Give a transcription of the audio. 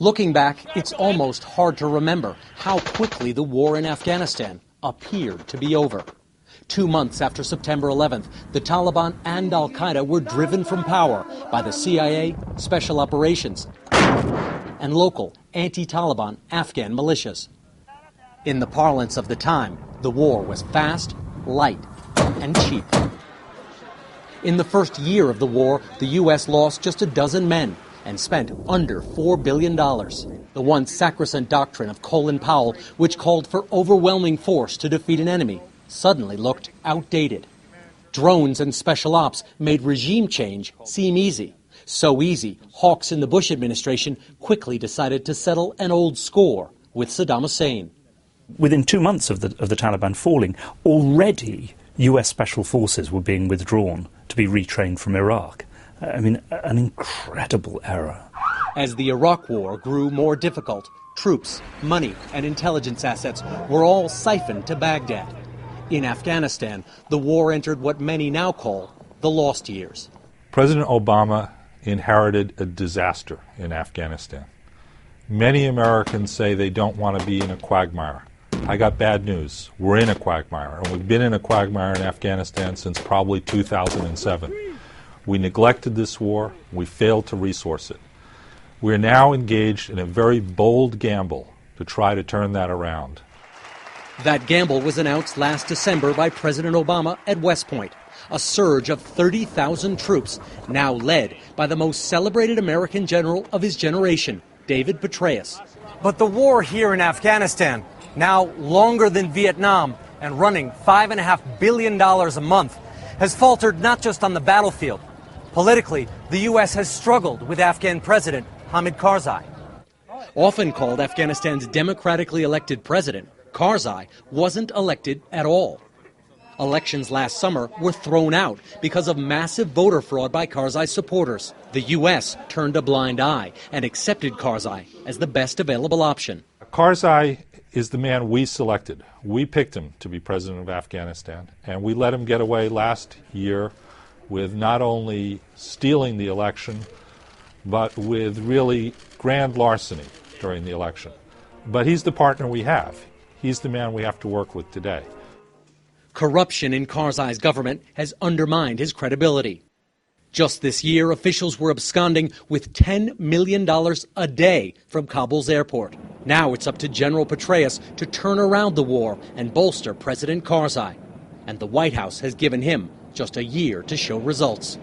Looking back, it's almost hard to remember how quickly the war in Afghanistan appeared to be over. 2 months after September 11th, the Taliban and al-Qaeda were driven from power by the CIA, Special Operations, and local anti-Taliban Afghan militias. In the parlance of the time, the war was fast, light, and cheap. In the first year of the war, the U.S. lost just a dozen men and spent under $4 billion. The once sacrosanct doctrine of Colin Powell, which called for overwhelming force to defeat an enemy, suddenly looked outdated. Drones and special ops made regime change seem easy. So easy, hawks in the Bush administration quickly decided to settle an old score with Saddam Hussein. Within 2 months of the Taliban falling, already US special forces were being withdrawn to be retrained from Iraq. I mean, an incredible error. As the Iraq war grew more difficult, troops, money, and intelligence assets were all siphoned to Baghdad. In Afghanistan, the war entered what many now call the lost years. President Obama inherited a disaster in Afghanistan. Many Americans say they don't want to be in a quagmire. I got bad news. We're in a quagmire, and we've been in a quagmire in Afghanistan since probably 2007. We neglected this war. We failed to resource it. We are now engaged in a very bold gamble to try to turn that around. That gamble was announced last December by President Obama at West Point, a surge of 30,000 troops, now led by the most celebrated American general of his generation, David Petraeus. But the war here in Afghanistan, now longer than Vietnam and running $5.5 billion a month, has faltered not just on the battlefield. Politically, the U.S. has struggled with Afghan President Hamid Karzai. Often called Afghanistan's democratically elected president, Karzai wasn't elected at all. Elections last summer were thrown out because of massive voter fraud by Karzai's supporters. The U.S. turned a blind eye and accepted Karzai as the best available option. Karzai is the man we selected. We picked him to be president of Afghanistan, and we let him get away last year with not only stealing the election, but with really grand larceny during the election. But he's the partner we have. He's the man we have to work with today. Corruption in Karzai's government has undermined his credibility. Just this year, officials were absconding with $10 million a day from Kabul's airport. Now it's up to General Petraeus to turn around the war and bolster President Karzai. And the White House has given him just a year to show results.